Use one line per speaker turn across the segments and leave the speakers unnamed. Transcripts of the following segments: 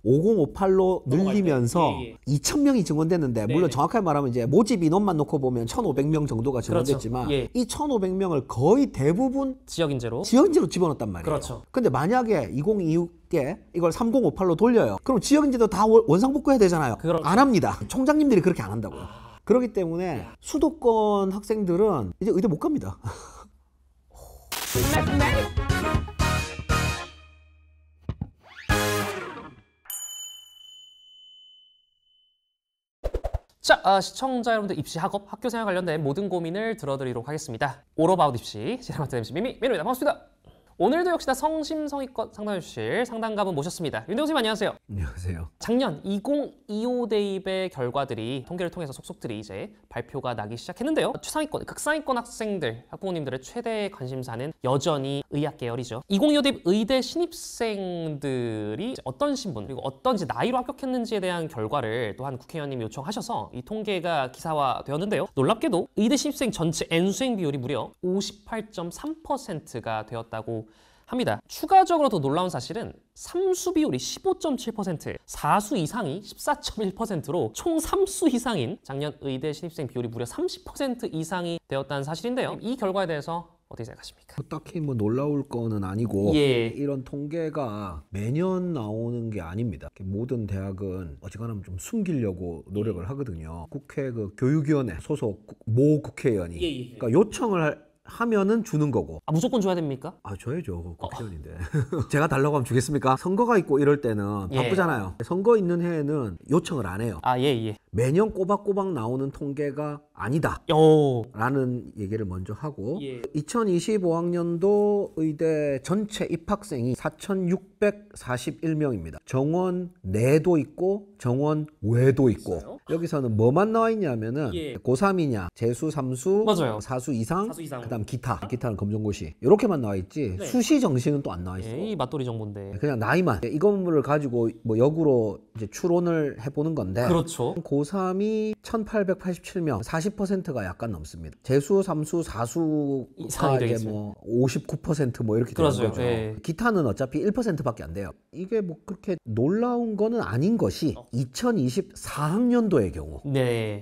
5058로 늘리면서 2,000명이 증원됐는데 물론 정확하게 말하면 이제 모집 인원만 놓고 보면 1,500명 정도가 증원됐지만
그렇죠.
이 1,500명을 거의 대부분
지역인재로
집어넣었단 말이에요.
그렇죠.
근데 만약에 2026에 이걸 3058로 돌려요. 그럼 지역인재도 다 원상복구해야 되잖아요.
그렇죠.
안 합니다. 총장님들이 그렇게 안 한다고요. 그렇기 때문에 수도권 학생들은 이제 의대 못 갑니다.
자, 시청자 여러분들 입시, 학업, 학교생활 관련된 모든 고민을 들어드리도록 하겠습니다. 올어바웃 입시 진행 맡은 MC 민우입니다. 반갑습니다. 오늘도 역시나 성심성의껏 상담해 주실 상담가분 모셨습니다. 윤대호 선생님 안녕하세요.
안녕하세요.
작년 2025 대입의 결과들이 통계를 통해서 속속들이 이제 발표가 나기 시작했는데요. 최상위권, 극상위권 학생들, 학부모님들의 최대 관심사는 여전히 의학 계열이죠. 2025 대입 의대 신입생들이 어떤 신분 그리고 어떤 나이로 합격했는지에 대한 결과를 또한 국회의원님이 요청하셔서 이 통계가 기사화되었는데요. 놀랍게도 의대 신입생 전체 N수행 비율이 무려 58.3%가 되었다고 합니다. 추가적으로 더 놀라운 사실은 삼수 비율이 15.7%, 4수 이상이 14.1%로 총 3수 이상인 작년 의대 신입생 비율이 무려 30% 이상이 되었다는 사실인데요. 이 결과에 대해서 어떻게 생각하십니까?
딱히 뭐 놀라울 거는 아니고 이런 통계가 매년 나오는 게 아닙니다. 모든 대학은 어지간하면 좀 숨기려고 노력을 하거든요. 국회 그 교육위원회 소속 모 국회의원이 그러니까 요청을 하면은 주는 거고.
무조건 줘야 됩니까?
줘야죠. 국회의원인데. 제가 달라고 하면 주겠습니까? 선거가 있고 이럴 때는 바쁘잖아요. 선거 있는 해에는 요청을 안 해요. 매년 꼬박꼬박 나오는 통계가 아니다 라는 얘기를 먼저 하고 2025학년도 의대 전체 입학생이 4,641명입니다. 정원 내도 있고 정원 외도 있고 여기서는 뭐만 나와 있냐면은 고3이냐 재수 3수
맞아요.
4수 이상 그다음 기타는 검정고시 이렇게만 나와 있지 수시 정시는 또 안 나와 있어.
이 맞돌이 정보인데
그냥 나이만 이 건물을 가지고 뭐 역으로 이제 추론을 해보는 건데
그렇죠.
고3이 1,887명 40%가 약간 넘습니다. 재수 3수 4수가 이제 뭐 59% 뭐 이렇게 되는 거죠. 기타는 어차피 1%밖에 안 돼요. 이게 뭐 그렇게 놀라운 거는 아닌 것이 2024학년도의 경우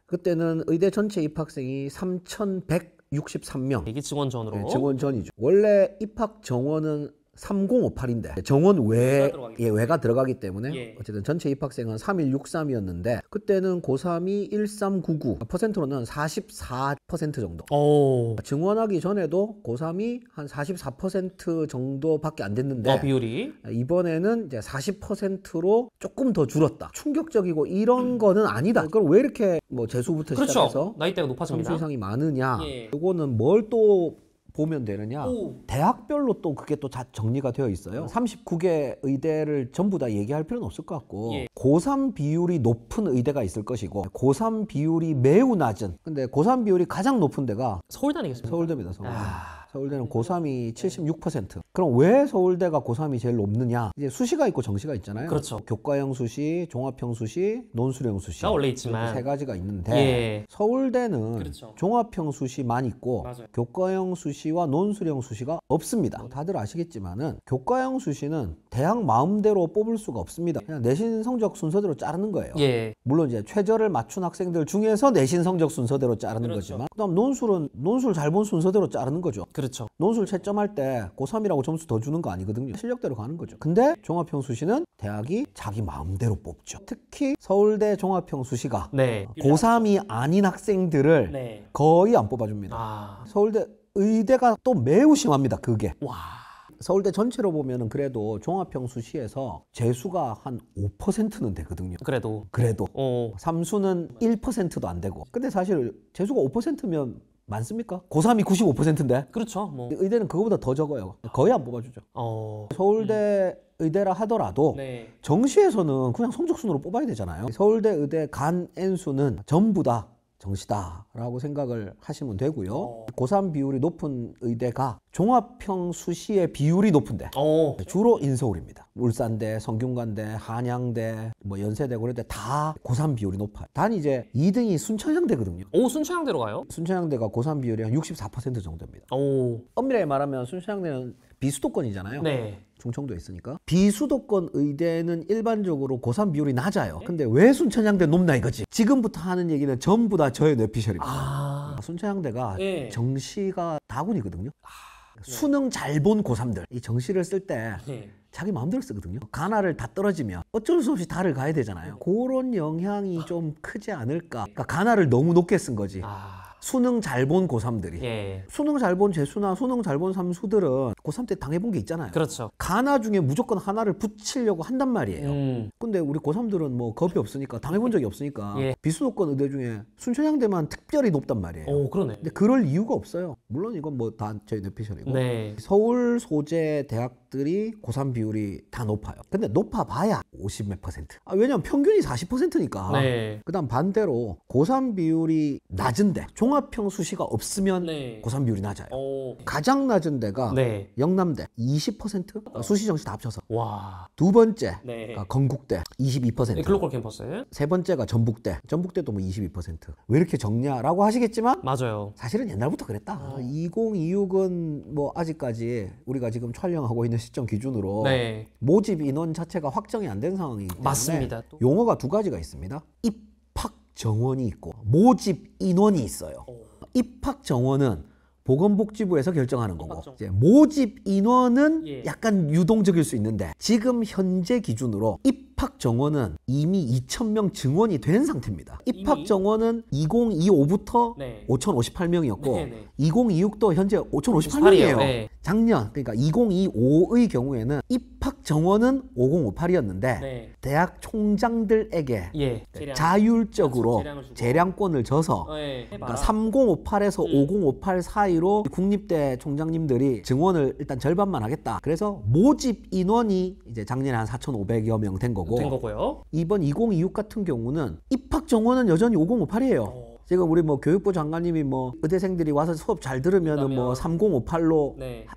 그때는 의대 전체 입학생이 3,163명.
이게 증원 전으로.
증원 전이죠. 원래 입학 정원은 3058인데 정원 외가 들어가기 때문에 어쨌든 전체 입학생은 3163이었는데 그때는 고3이 1399 퍼센트로는 44% 정도. 증원하기 전에도 고3이 한 44% 정도밖에 안 됐는데
비율이
이번에는 이제 40%로 조금 더 줄었다. 충격적이고 이런 거는 아니다. 그럼 왜 이렇게 뭐 재수부터 시작해서
나이대가 높아집니다.
점수 이상이 많으냐? 이거는 뭘 또 보면 되느냐? 대학별로 또 그게 또 정리가 되어 있어요. 39개 의대를 전부 다 얘기할 필요는 없을 것 같고 고3 비율이 높은 의대가 있을 것이고 고3 비율이 매우 낮은 근데 고3 비율이 가장 높은 데가
서울대 아니겠습니까?
서울대입니다. 서울대는 고3이 76%. 그럼 왜 서울대가 고3이 제일 높느냐? 이제 수시가 있고 정시가 있잖아요.
그렇죠.
교과형 수시, 종합형 수시, 논술형 수시.
원래 있지만
세 가지가 있는데 서울대는 종합형 수시만 있고 교과형 수시와 논술형 수시가 없습니다. 다들 아시겠지만은 교과형 수시는 대학 마음대로 뽑을 수가 없습니다. 그냥 내신 성적 순서대로 자르는 거예요. 물론 이제 최저를 맞춘 학생들 중에서 내신 성적 순서대로 자르는 거지만 그다음 논술은 논술 잘 본 순서대로 자르는 거죠. 논술 채점할 때 고3이라고 점수 더 주는 거 아니거든요. 실력대로 가는 거죠. 근데 종합형 수시는 대학이 자기 마음대로 뽑죠. 특히 서울대 종합형 수시가 고3이 아닌 학생들을 거의 안 뽑아줍니다. 서울대 의대가 또 매우 심합니다. 그게. 서울대 전체로 보면은 그래도 종합형 수시에서 재수가 한 5%는 되거든요. 그래도. 삼수는 1%도 안 되고. 근데 사실 재수가 5%면 많습니까? 고3이 95%인데.
그렇죠.
의대는 그거보다 더 적어요. 거의 안 뽑아주죠. 서울대 의대라 하더라도 정시에서는 그냥 성적순으로 뽑아야 되잖아요. 서울대 의대 간 N수는 전부 다 정시다라고 생각을 하시면 되고요. 고3 비율이 높은 의대가 종합형 수시의 비율이 높은데 주로 인서울입니다. 울산대, 성균관대, 한양대, 뭐 연세대, 고려대 다 고3 비율이 높아요. 단 이제 2등이 순천향대거든요.
순천향대로 가요?
순천향대가 고3 비율이 한 64% 정도입니다. 엄밀하게 말하면 순천향대는 비수도권이잖아요. 충청도에 있으니까. 비수도권 의대는 일반적으로 고3 비율이 낮아요. 근데 왜 순천향대 높나 이거지. 지금부터 하는 얘기는 전부 다 저의 뇌피셜입니다. 순천향대가 정시가 다군이거든요. 수능 잘 본 고3들 이 정시를 쓸 때 자기 마음대로 쓰거든요. 가나를 다 떨어지면 어쩔 수 없이 달을 가야 되잖아요. 그런 영향이 좀 크지 않을까. 그러니까 가나를 너무 높게 쓴 거지. 수능 잘 본 고3들이. 수능 잘 본 재수나 수능 잘 본 삼수들은 고3 때 당해본 게 있잖아요.
그렇죠.
가나 중에 무조건 하나를 붙이려고 한단 말이에요. 근데 우리 고3들은 뭐 겁이 없으니까 당해본 적이 없으니까 비수도권 의대 중에 순천향대만 특별히 높단 말이에요.
오, 그러네.
근데 그럴 이유가 없어요. 물론 이건 뭐 다 저희 뇌피셜이고. 서울 소재 대학들이 고3 비율이 다 높아요. 근데 높아봐야 50몇 %. 왜냐면 평균이 40%니까. 그다음 반대로 고3 비율이 낮은데 종합평수시가 없으면 고3 비율이 낮아요. 가장 낮은 데가 영남대 20%? 수시 정시 다 합쳐서. 두 번째 건국대 22%.
글로컬 캠퍼스.
세 번째가 전북대. 전북대도 뭐 22%. 왜 이렇게 적냐라고 하시겠지만
맞아요.
사실은 옛날부터 그랬다. 2026은 뭐 아직까지 우리가 지금 촬영하고 있는 시점 기준으로 모집 인원 자체가 확정이 안 된 상황이기 때문에
맞습니다.
용어가 두 가지가 있습니다. 입학 정원이 있고 모집 인원이 있어요. 입학 정원은 보건복지부에서 결정하는 거고 이제 모집 인원은 약간 유동적일 수 있는데 지금 현재 기준으로 입학 정원은 이미 2,000명 증원이 된 상태입니다. 입학 정원은 2025부터 5,058명이었고 2026도 현재 5,058명이에요. 작년 그러니까 2025의 경우에는 입학 정원은 5058이었는데 대학 총장들에게 자율적으로 재량권을 줘서 그러니까 3058에서 5058 사이로 국립대 총장님들이 증원을 일단 절반만 하겠다. 그래서 모집 인원이 이제 작년에 한 4,500여 명 된 거고요. 이번 2026 같은 경우는 입학 정원은 여전히 5058이에요. 지금 우리 뭐 교육부 장관님이 뭐 의대생들이 와서 수업 잘 들으면은 뭐 3058로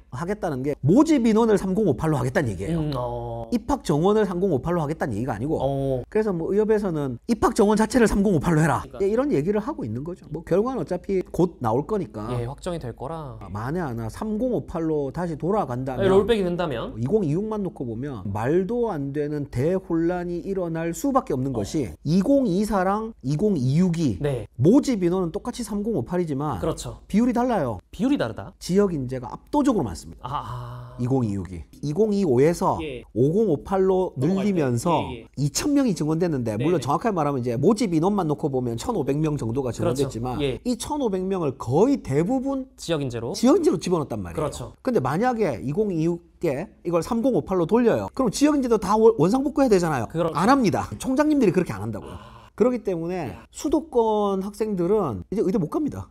하겠다는 게 모집 인원을 3058로 하겠다는 얘기예요. 입학 정원을 3058로 하겠다는 얘기가 아니고 그래서 뭐 의협에서는 입학 정원 자체를 3058로 해라. 이런 얘기를 하고 있는 거죠. 뭐 결과는 어차피 곧 나올 거니까.
확정이 될 거라.
만에 하나 3058로 다시 돌아간다면
롤백이 된다면
2026만 놓고 보면 말도 안 되는 대혼란이 일어날 수밖에 없는 것이 2024랑 2026이 모집 인원은 똑같이 3058이지만 비율이 달라요.
비율이 다르다.
지역 인재가 압도적으로 많습니다. 2026이 2025에서 5058로 늘리면서 2,000명이 증원됐는데 물론 정확하게 말하면 이제 모집 인원만 놓고 보면 1,500명 정도가 증원됐지만 이 1,500명을 거의 대부분
지역 인재로
집어넣었단 말이에요. 근데 만약에 2026에 이걸 3058로 돌려요. 그럼 지역 인재도 다 원상복구해야 되잖아요. 안 합니다. 총장님들이 그렇게 안 한다고요. 그렇기 때문에 수도권 학생들은 이제 의대 못 갑니다.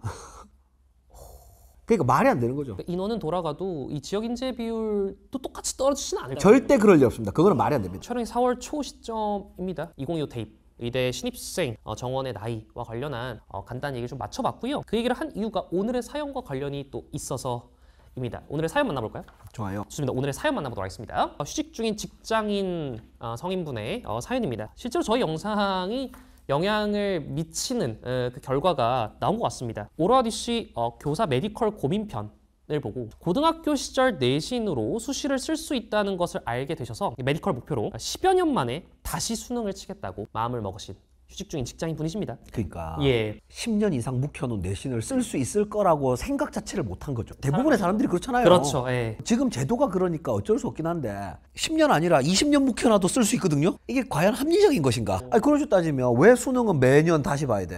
그러니까 말이 안 되는 거죠.
인원은 돌아가도 이 지역 인재 비율도 똑같이 떨어지지는 않을 거예요.
절대 그럴 리 없습니다. 그거는 말이 안 됩니다.
촬영이 4월 초 시점입니다. 2025 대입 의대 신입생 정원의 나이와 관련한 간단히 얘기를 좀 맞춰봤고요. 그 얘기를 한 이유가 오늘의 사연과 관련이 또 있어서입니다. 오늘의 사연 만나볼까요?
좋아요.
좋습니다. 오늘의 사연 만나보도록 하겠습니다. 휴직 중인 직장인 성인분의 사연입니다. 실제로 저희 영상이 영향을 미치는 그 결과가 나온 것 같습니다. 오라디 씨 교사 메디컬 고민편을 보고 고등학교 시절 내신으로 수시를 쓸 수 있다는 것을 알게 되셔서 메디컬 목표로 10여 년 만에 다시 수능을 치겠다고 마음을 먹으신 휴직 중인 직장인 분이십니다.
그러니까 10년 이상 묵혀놓은 내신을 쓸 수 있을 거라고 생각 자체를 못한 거죠. 대부분의 사람들이 그렇잖아요.
그렇죠.
지금 제도가 그러니까 어쩔 수 없긴 한데 10년 아니라 20년 묵혀놔도 쓸 수 있거든요. 이게 과연 합리적인 것인가? 그러시 따지면 왜 수능은 매년 다시 봐야 돼?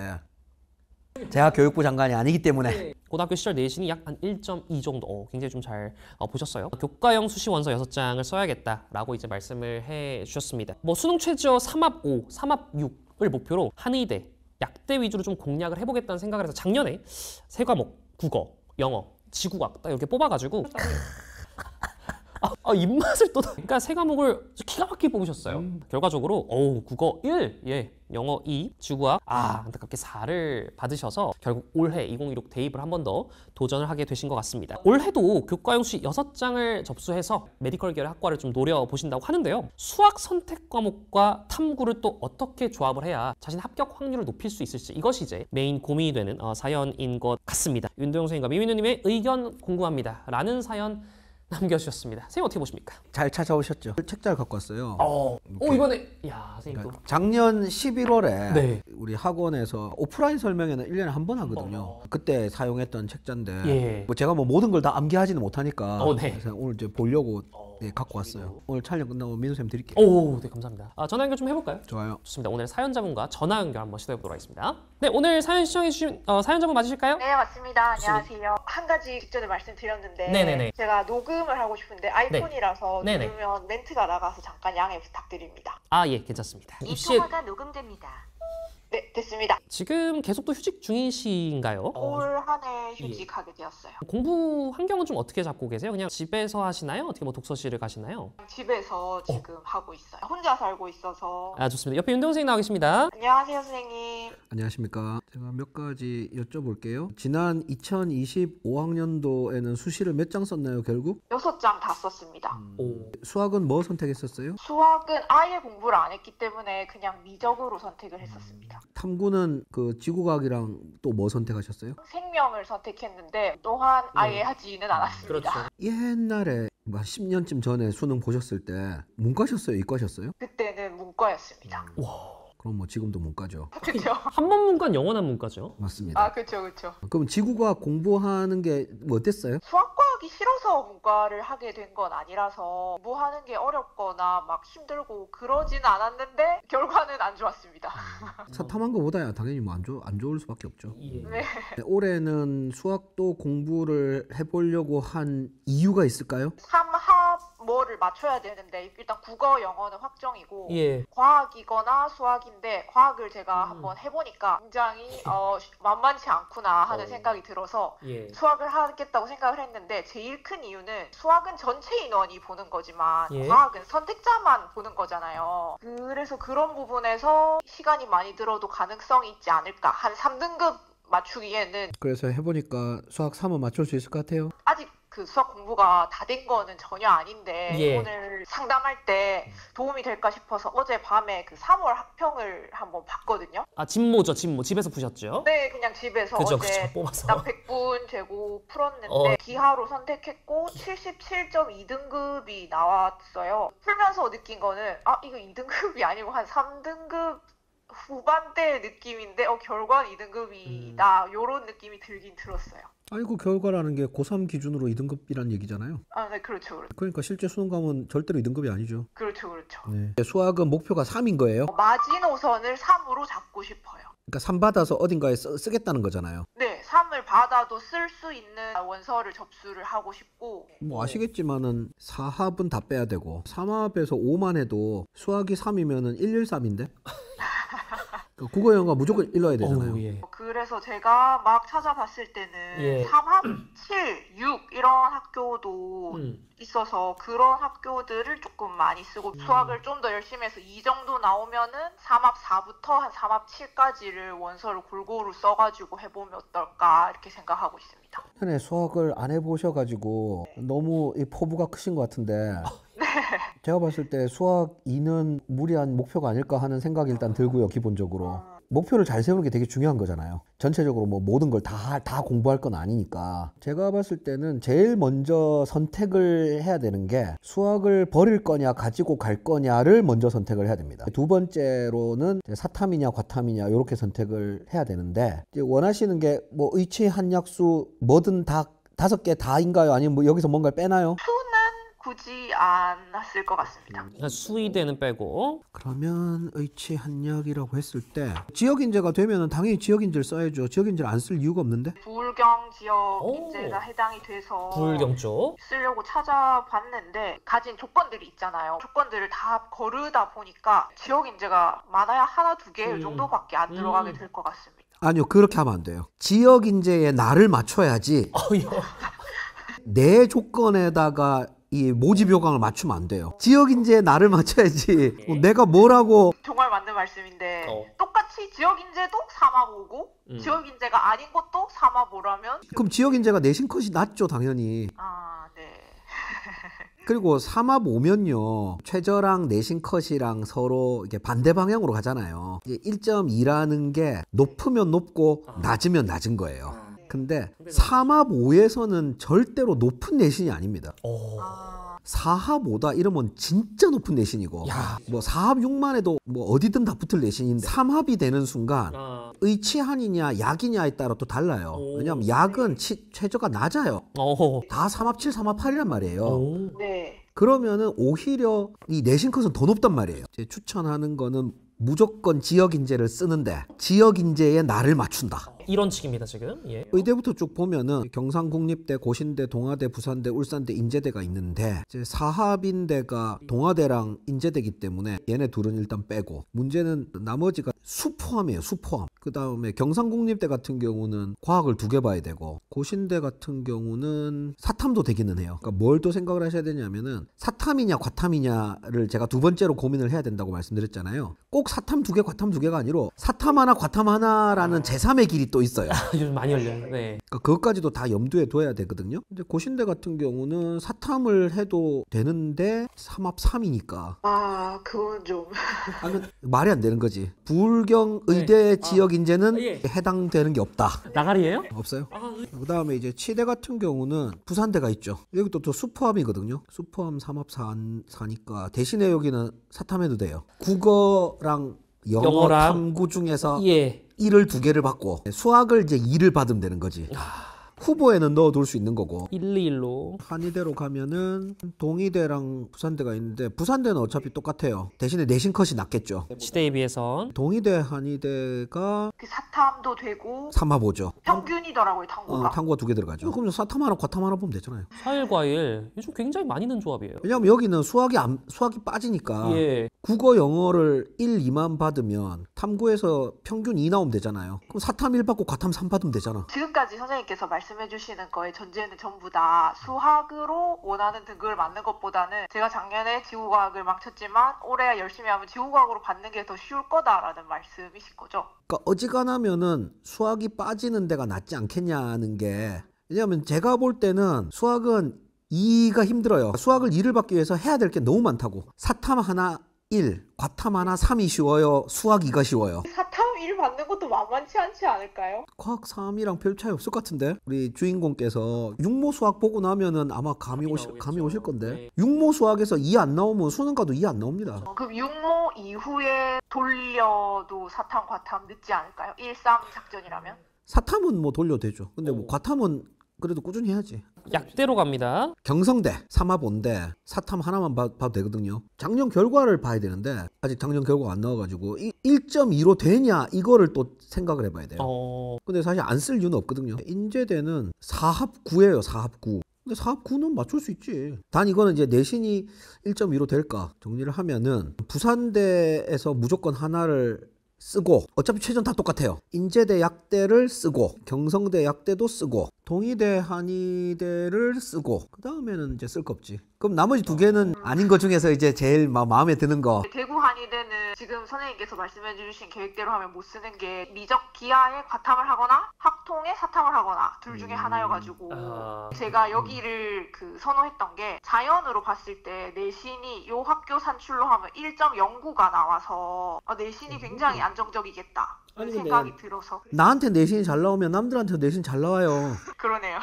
제가 교육부 장관이 아니기 때문에.
고등학교 시절 내신이 약 한 1.2 정도 굉장히 좀 잘 보셨어요. 교과형 수시 원서 6장을 써야겠다라고 이제 말씀을 해 주셨습니다. 뭐 수능 최저 3합 5, 3합 6을 목표로 한의대, 약대 위주로 좀 공략을 해보겠다는 생각을 해서 작년에 세 과목 국어, 영어, 지구과학 딱 이렇게 뽑아가지고 입맛을 또 그러니까 세 과목을 기가 막히게 뽑으셨어요. 결과적으로 국어 1, 영어 2, 지구과학 안타깝게 4를 받으셔서 결국 올해 2016 대입을 한 번 더 도전을 하게 되신 것 같습니다. 올해도 교과용 수시 6장을 접수해서 메디컬 계열 학과를 좀 노려보신다고 하는데요. 수학 선택 과목과 탐구를 또 어떻게 조합을 해야 자신의 합격 확률을 높일 수 있을지 이것이 이제 메인 고민이 되는 사연인 것 같습니다. 윤도영 선생님과 미민우님의 의견 궁금합니다. 라는 사연 남겨주셨습니다. 선생님 어떻게 보십니까?
잘 찾아오셨죠? 책자를 갖고 왔어요.
이번에 야 선생님 또
작년 11월에
네.
우리 학원에서 오프라인 설명회는 1년에 한 번 하거든요. 그때 사용했던 책자인데
예.
뭐 제가 뭐 모든 걸 다 암기하지는 못하니까
네.
그래서 오늘 이제 보려고 네, 갖고 왔어요. 오늘 촬영 끝나고 민우 쌤 드릴게요.
네 감사합니다. 전화 연결 좀 해볼까요?
좋아요.
좋습니다. 오늘 사연자분과 전화 연결 한번 시도해보도록 하겠습니다. 네, 오늘 사연 시청해주신 사연자분 맞으실까요?
네, 맞습니다. 안녕하세요. 한 가지 직전에 말씀드렸는데
네네네.
제가 녹음을 하고 싶은데 아이폰이라서
네네.
누르면 멘트가 나가서 잠깐 양해 부탁드립니다.
예, 괜찮습니다.
이 통화가 녹음됩니다. 네, 됐습니다.
지금 계속 또 휴직 중이신가요?
올 한 해 휴직하게 되었어요.
공부 환경은 좀 어떻게 잡고 계세요? 그냥 집에서 하시나요? 어떻게 뭐 독서실을 가시나요?
집에서 지금 하고 있어요. 혼자 살고 있어서.
좋습니다. 옆에 윤동 선생님 나와 계십니다.
안녕하세요, 선생님.
안녕하십니까. 제가 몇 가지 여쭤볼게요. 지난 2025학년도에는 수시를 몇 장 썼나요, 결국?
6장 다 썼습니다.
수학은 뭐 선택했었어요?
수학은 아예 공부를 안 했기 때문에 그냥 미적으로 선택을 했었습니다.
탐구는 그 지구과학이랑 또 뭐 선택하셨어요?
생명을 선택했는데 또한 아예 하지는 않았습니다.
옛날에 뭐 10년쯤 전에 수능 보셨을 때 문과셨어요, 이과셨어요?
그때는 문과였습니다.
그럼 뭐 지금도 문과죠.
그렇죠.
한 번 문과는 영원한 문과죠.
맞습니다.
아, 그렇죠, 그렇죠.
그럼 지구과학 공부하는 게 뭐 어땠어요?
수학과학이 싫어서 문과를 하게 된 건 아니라서 공부하는 게 어렵거나 막 힘들고 그러진 않았는데 결과는 안 좋았습니다.
사탐한 거보다야 당연히 뭐 안 좋을 수밖에 없죠.
네.
네, 올해는 수학도 공부를 해보려고 한 이유가 있을까요?
3합 뭐를 맞춰야 되는데 일단 국어, 영어는 확정이고
예.
과학이거나 수학인데 과학을 제가 한번 해보니까 굉장히 만만치 않구나 하는 생각이 들어서
예.
수학을 하겠다고 생각을 했는데 제일 큰 이유는 수학은 전체 인원이 보는 거지만
예.
과학은 선택자만 보는 거잖아요. 그래서 그런 부분에서 시간이 많이 들어도 가능성이 있지 않을까. 한 3등급 맞추기에는
그래서 해보니까 수학 3은 맞출 수 있을 것 같아요.
아직 그 수학 공부가 다 된 거는 전혀 아닌데
예.
오늘 상담할 때 도움이 될까 싶어서 어제 밤에 그 3월 학평을 한번 봤거든요.
진모죠, 진모. 집에서 푸셨죠?
네, 그냥 집에서
그죠,
어제
뽑아서.
딱 100분 재고 풀었는데 기하로 선택했고 77.2등급이 나왔어요. 풀면서 느낀 거는 이거 2등급이 아니고 한 3등급 후반대 느낌인데 결과는 2등급이다 요런 느낌이 들긴 들었어요.
아이고 결과라는 게 고3 기준으로 2등급이란 얘기잖아요.
네, 그렇죠.
그러니까 실제 수능 가면 절대로 2등급이 아니죠.
그렇죠.
네. 수학은 목표가 3인 거예요?
마지노선을 3으로 잡고 싶어요.
그러니까 3 받아서 어딘가에 쓰겠다는 거잖아요.
네, 3을 받아도 쓸 수 있는 원서를 접수를 하고 싶고.
뭐 아시겠지만은 4합은 다 빼야 되고 3합에서 5만 해도 수학이 3이면은 113인데? 국어 영어 무조건 일러야 되잖아요.
예.
그래서 제가 막 찾아봤을 때는
예.
3합 7, 6 이런 학교도 있어서 그런 학교들을 조금 많이 쓰고 수학을 좀 더 열심히 해서 이 정도 나오면은 3합 4부터 한 3합 7까지를 원서를 골고루 써가지고 해보면 어떨까 이렇게 생각하고 있습니다.
전에 수학을 안 해보셔가지고 너무 이 포부가 크신 것 같은데 제가 봤을 때 수학 2는 무리한 목표가 아닐까 하는 생각이 일단 들고요. 기본적으로 목표를 잘 세우는 게 되게 중요한 거잖아요. 전체적으로 뭐 모든 걸 다 공부할 건 아니니까. 제가 봤을 때는 제일 먼저 선택을 해야 되는 게 수학을 버릴 거냐 가지고 갈 거냐를 먼저 선택을 해야 됩니다. 두 번째로는 사탐이냐 과탐이냐 이렇게 선택을 해야 되는데 이제 원하시는 게 뭐 의치 한약수 뭐든 다 5개 다인가요? 아니면 뭐 여기서 뭔가를 빼나요?
굳이 않았을 것 같습니다.
수의대는 빼고.
그러면 의치 한약이라고 했을 때 지역인재가 되면은 당연히 지역인재를 써야죠. 지역인재를 안 쓸 이유가 없는데.
부울경 지역 인재가 해당이 돼서
부울경 쪽
쓰려고 찾아봤는데 가진 조건들이 있잖아요. 조건들을 다 거르다 보니까 지역 인재가 많아야 하나 두 개 정도밖에 안 들어가게 될 것 같습니다.
아니요, 그렇게 하면 안 돼요. 지역인재의 날을 맞춰야지. 내 조건에다가 이 모집 요강을 맞추면 안 돼요. 지역인재의 날을 맞춰야지. 내가 뭐라고.
정말 맞는 말씀인데 똑같이 지역인재도 3합 5고 지역인재가 아닌 것도 3합 5라면
그럼 지역인재가 내신 컷이 낮죠, 당연히.
네.
그리고 3합 5면요 최저랑 내신 컷이랑 서로 이게 반대 방향으로 가잖아요. 이제 1.2라는 게 높으면 높고 낮으면 낮은 거예요. 근데 3합 5에서는 절대로 높은 내신이 아닙니다.
아,
4합 5다 이러면 진짜 높은 내신이고 뭐 4합 6만 해도 뭐 어디든 다 붙을 내신인데 3합이 되는 순간 의치한이냐 약이냐에 따라 또 달라요. 왜냐하면 약은 최저가 낮아요. 다 3합 7, 3합 8이란 말이에요.
네.
그러면은 오히려 이 내신 컷은 더 높단 말이에요. 제 추천하는 거는 무조건 지역인재를 쓰는데 지역인재에 나를 맞춘다.
이런 식입니다 지금. 예.
의대부터 쭉 보면은 경상국립대, 고신대, 동아대, 부산대, 울산대, 인제대가 있는데 이제 사합인대가 동아대랑 인제대기 때문에 얘네 둘은 일단 빼고 문제는 나머지가 수포함이에요. 수포함. 그 다음에 경상국립대 같은 경우는 과학을 2개 봐야 되고 고신대 같은 경우는 사탐도 되기는 해요. 그러니까 뭘 또 생각을 하셔야 되냐면은 사탐이냐 과탐이냐를 제가 2번째로 고민을 해야 된다고 말씀드렸잖아요. 꼭 사탐 2개, 과탐 2개가 아니라 사탐 하나, 과탐 하나라는 제3의 길이 또 있어요.
요즘 많이 열려요. 네.
그러니까 그것까지도 다 염두에 둬야 되거든요. 근데 고신대 같은 경우는 사탐을 해도 되는데 3합 3이니까
아, 그건 좀.
말이 안 되는 거지. 부울경 의대 지역 인재는 해당되는 게 없다.
나가리예요?
없어요. 그 다음에 이제 치대 같은 경우는 부산대가 있죠. 여기 또 수포함이거든요. 수포함 3합 4니까 대신에 여기는 사탐해도 돼요. 국어랑 영어랑 탐구 중에서 1을 2개를 받고 수학을 이제 2를 받으면 되는 거지. 후보에는 넣어둘 수 있는 거고.
121로
한의대로 가면은 동의대랑 부산대가 있는데 부산대는 어차피 똑같아요. 대신에 내신 컷이 낮겠죠.
치대에 비해선.
동의대, 한의대가
그 사탐도 되고
3합 5죠.
평균이더라고요, 탐구가.
탐구가 2개 들어가죠. 그럼 사탐 하나, 과탐 하나 보면 되잖아요.
사일과일 요즘 굉장히 많이 는 조합이에요.
왜냐면 여기는 수학이 빠지니까 국어, 영어를 1, 2만 받으면 탐구에서 평균 2 나오면 되잖아요. 그럼 사탐 1 받고 과탐 3 받으면 되잖아.
지금까지 선생님께서 말씀해주시는 거의 전제는 전부 다 수학으로 원하는 등급을 맞는 것보다는 제가 작년에 지구과학을 망쳤지만 올해 열심히 하면 지구과학으로 받는 게 더 쉬울 거다라는 말씀이신 거죠.
그러니까 어지간하면은 수학이 빠지는 데가 낫지 않겠냐는 게, 왜냐하면 제가 볼 때는 수학은 2가 힘들어요. 수학을 2를 받기 위해서 해야 될 게 너무 많다고. 사탐 하나 1, 과탐 하나 3이 쉬워요. 수학 2가 쉬워요.
사탐 1 받는 것도 만만치 않지 않을까요?
과학 3이랑 별 차이 없을 것 같은데? 우리 주인공께서 육모 수학 보고 나면은 아마 감이 오실 건데. 육모 수학에서 2 안 나오면 수능가도 2 안 나옵니다.
그럼 육모 이후에 돌려도 사탐, 과탐 늦지 않을까요? 1, 3 작전이라면?
사탐은 뭐 돌려도 되죠. 근데 뭐 과탐은 그래도 꾸준히 해야지.
약대로 갑니다.
경성대 3합 5인데 사탐 하나만 봐도 되거든요. 작년 결과를 봐야 되는데 아직 작년 결과가 안 나와가지고 1.2로 되냐 이거를 또 생각을 해봐야 돼요. 근데 사실 안 쓸 이유는 없거든요. 인제대는 4합 9예요. 4합 9. 근데 4합 9는 맞출 수 있지. 단 이거는 이제 내신이 1.2로 될까 정리를 하면은 부산대에서 무조건 하나를 쓰고, 어차피 최전 다 똑같아요. 인제대 약대를 쓰고, 경성대 약대도 쓰고, 동의대 한의대를 쓰고, 그 다음에는 이제 쓸 거 없지. 그럼 나머지 2개는 아닌 것 중에서 이제 제일 마음에 드는 거.
대구 한의대는 지금 선생님께서 말씀해 주신 계획대로 하면 못 쓰는 게 미적 기하에 과탐을 하거나 학통에 사탐을 하거나 둘 중에 하나여가지고 제가 여기를 선호했던 게 자연으로 봤을 때 내신이 요 학교 산출로 하면 1.09가 나와서 내신이 굉장히 안정적이겠다 생각이 들어서.
나한테 내신이 잘 나오면 남들한테 내신 잘 나와요.
그러네요.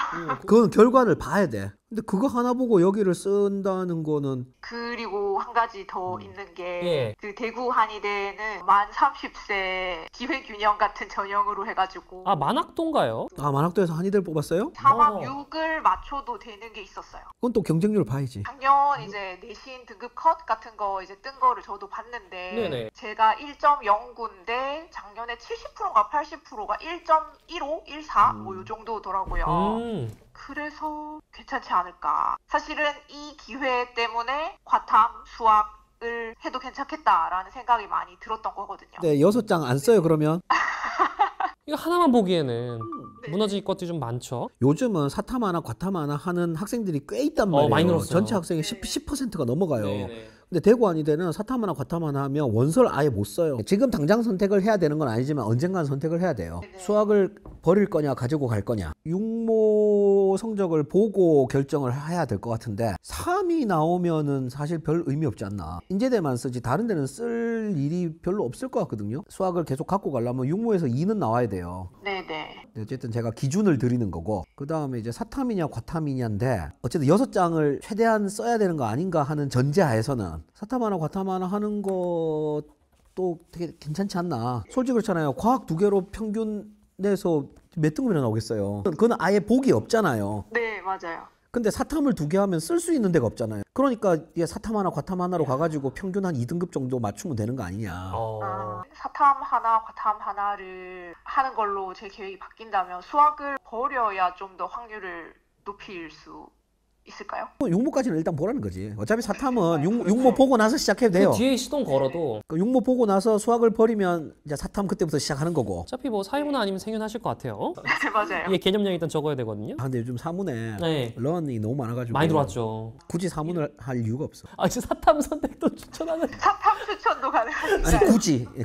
그건 결과를 봐야 돼. 근데 그거 하나 보고 여기를 쓴다는 거는.
그리고 한 가지 더 있는 게 그 대구 한의대는 만 30세 기회균형 같은 전형으로 해가지고
만학도인가요?
만학도에서 한의대를 뽑았어요?
3합 6을 맞춰도 되는 게 있었어요.
그건 또 경쟁률을 봐야지.
작년 이제 내신 등급 컷 같은 거 이제 뜬 거를 저도 봤는데 제가 1.09인데 작년에 70%인가 80%가 1.15, 14 뭐 요 정도더라고요. 그래서 괜찮지 않을까. 사실은 이 기회 때문에 과탐, 수학을 해도 괜찮겠다라는 생각이 많이 들었던 거거든요.
네, 6장 안 써요 그러면?
이거 하나만 보기에는 무너질 것들이 좀 많죠.
요즘은 사탐 하나 과탐 하나 하는 학생들이 꽤 있단 말이에요.
많이 늘었어요.
전체 학생의 10%가 넘어가요. 근데 대구 아니대는 사탐하나 과탐하나 하면 원서를 아예 못 써요. 지금 당장 선택을 해야 되는 건 아니지만 언젠간 선택을 해야 돼요.
네네.
수학을 버릴 거냐 가지고 갈 거냐. 육모 성적을 보고 결정을 해야 될 것 같은데 3이 나오면은 사실 별 의미 없지 않나. 인제대만 쓰지 다른 데는 쓸 일이 별로 없을 것 같거든요. 수학을 계속 갖고 가려면 육모에서 2는 나와야 돼요.
네네.
어쨌든 제가 기준을 드리는 거고, 그 다음에 이제 사탐이냐 과탐이냐인데 어쨌든 6장을 최대한 써야 되는 거 아닌가 하는 전제하에서는 사탐 하나 과탐 하나 하는 것도 되게 괜찮지 않나. 솔직히 그렇잖아요. 과학 2개로 평균 내서 몇 등급이나 나오겠어요. 그건 아예 복이 없잖아요.
네, 맞아요.
근데 사탐을 2개 하면 쓸 수 있는 데가 없잖아요. 그러니까 이게 사탐 하나 과탐 하나로 가가지고 평균 한 2등급 정도 맞추면 되는 거 아니냐.
사탐 하나, 과탐 하나를 하는 걸로 제 계획이 바뀐다면 수학을 버려야 좀 더 확률을 높일 수 있을까요?
육모까지는 일단 보라는 거지. 어차피 사탐은 육모 보고 나서 시작해도 돼요.
그 뒤에 시동 걸어도
그 육모 보고 나서 수학을 버리면 이제 사탐 그때부터 시작하는 거고.
어차피 뭐 사회문화 아니면 생윤하실 것 같아요.
네, 맞아요.
이게 개념량 일단 적어야 되거든요.
아 근데 요즘 사문에
네.
런이 너무 많아가지고
많이 들어왔죠.
굳이 사문을 할 이유가 없어.
아 진짜 사탐 선택도 추천하는.
사탐 추천도 가능합니다.
아니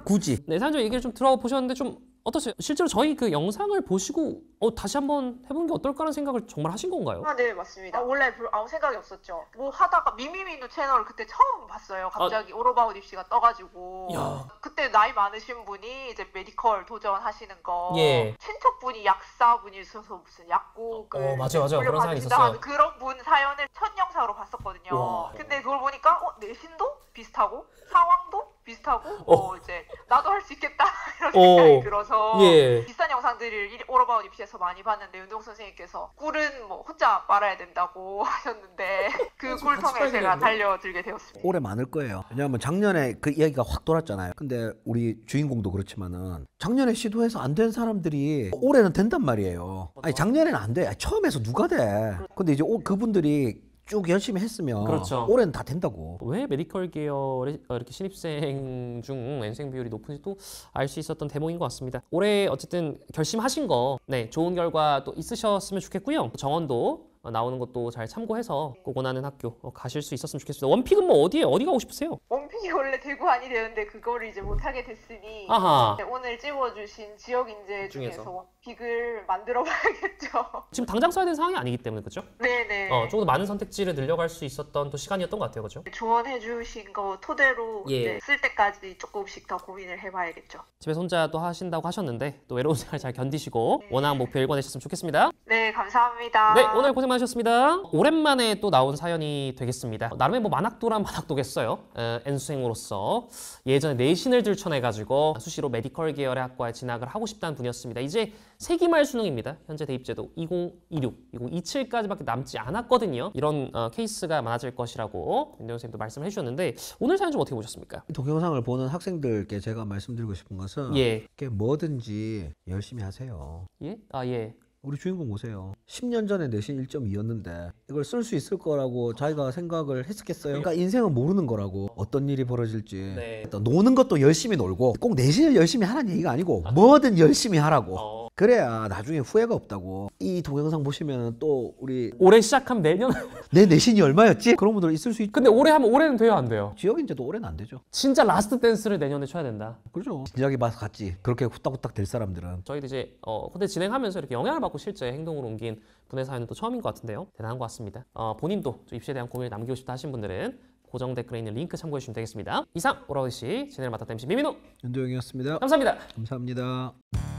굳이.
네, 사실 얘기를 좀 들어보셨는데 좀 어떠세요? 실제로 저희 그 영상을 보시고 다시 한번 해보는 게 어떨까라는 생각을 정말 하신 건가요?
아, 네, 맞습니다. 원래 아무 생각이 없었죠. 뭐 하다가 미미미누 채널을 그때 처음 봤어요. 갑자기 오로바웃 입시가 떠가지고.
야.
그때 나이 많으신 분이 이제 메디컬 도전하시는 거.
예.
친척분이 약사분이 있어서 무슨 약국을
맞아요. 그런 사연이
돌려받으신다
있었어요.
하는 그런 분 사연을 첫 영상으로 봤었거든요.
와.
근데 그걸 보니까 내신도 비슷하고 상황도 비슷하고 이제 나도 할 수 있겠다 이런 생각이 들어서
예.
비슷한 영상들을 오로바웃 입시에서 많이 봤는데 운동 선생님께서 꿀은 뭐 혼자 빨아야 된다고 하셨는데 그 꿀 통해 제가 달려들게 되었습니다.
올해 많을 거예요. 왜냐하면 작년에 그 이야기가 확 돌았잖아요. 근데 우리 주인공도 그렇지만은 작년에 시도해서 안 된 사람들이 올해는 된단 말이에요. 아니 작년에는 안 돼. 처음 해서 누가 돼. 근데 이제 그분들이 쭉 열심히 했으면
그렇죠.
올해는 다 된다고.
왜 메디컬 계열의 이렇게 신입생 중 N생 비율이 높은지도 알 수 있었던 대목인 것 같습니다. 올해 어쨌든 결심하신 거 좋은 결과 또 있으셨으면 좋겠고요. 정원도 나오는 것도 잘 참고해서 꼭 원하는 학교 가실 수 있었으면 좋겠습니다. 원픽은 뭐 어디 가고 싶으세요?
원픽이 원래 대구 아니 되는데 그거를 이제 못하게 됐으니
아하.
오늘 찍어주신 지역 인재 중에서 원픽을 만들어 봐야겠죠.
지금 당장 써야 되는 상황이 아니기 때문에 그렇죠?
네네.
조금 더 많은 선택지를 늘려갈 수 있었던 또 시간이었던 것 같아요, 그렇죠?
조언해주신 거 토대로 이제 쓸 때까지 조금씩 더 고민을 해봐야겠죠.
집에서 혼자 또 하신다고 하셨는데 또 외로운 생활 잘 견디시고 원하는 목표 일궈내셨으면 좋겠습니다.
네, 감사합니다.
네, 오늘 고생 많으셨습니다. 오랜만에 또 나온 사연이 되겠습니다. 나름의 뭐 만학도란 만학도겠어요. N수생으로서 예전에 내신을 들춰내가지고 수시로 메디컬 계열의 학과에 진학을 하고 싶다는 분이었습니다. 이제 세기말 수능입니다. 현재 대입제도 2026, 2027까지밖에 남지 않았거든요. 이런 케이스가 많아질 것이라고 윤대원 선생님도 말씀을 해주셨는데 오늘 사연 좀 어떻게 보셨습니까?
동영상을 보는 학생들께 제가 말씀드리고 싶은 것은 뭐든지 열심히 하세요.
예? 아 예.
우리 주인공 보세요. 10년 전에 내신 1.2였는데 이걸 쓸 수 있을 거라고 자기가 생각을 했었겠어요? 그러니까 인생은 모르는 거라고. 어떤 일이 벌어질지. 노는 것도 열심히 놀고 꼭 내신을 열심히 하라는 얘기가 아니고 뭐든 열심히 하라고. 그래야 나중에 후회가 없다고. 이 동영상 보시면 또 우리
올해 시작하면 내년
내 내신이 얼마였지? 그런 분들 있을 수 있죠.
근데 올해 하면 올해는 돼요 안 돼요?
지역인제도 올해는 안 되죠.
진짜 라스트 댄스를 내년에 쳐야 된다.
그렇죠. 진작에 봐서 갔지. 그렇게 후딱후딱 될 사람들은.
저희도 이제 콘텐츠 진행하면서 이렇게 영향을 받고 실제 행동으로 옮긴 분의 사연은 또 처음인 것 같은데요. 대단한 것 같습니다. 본인도 좀 입시에 대한 고민을 남기고 싶다 하신 분들은 고정 댓글에 있는 링크 참고해 주시면 되겠습니다. 이상 오라우시 진행을 맡았던 MC 미민호
윤도영이었습니다.
감사합니다.
감사합니다.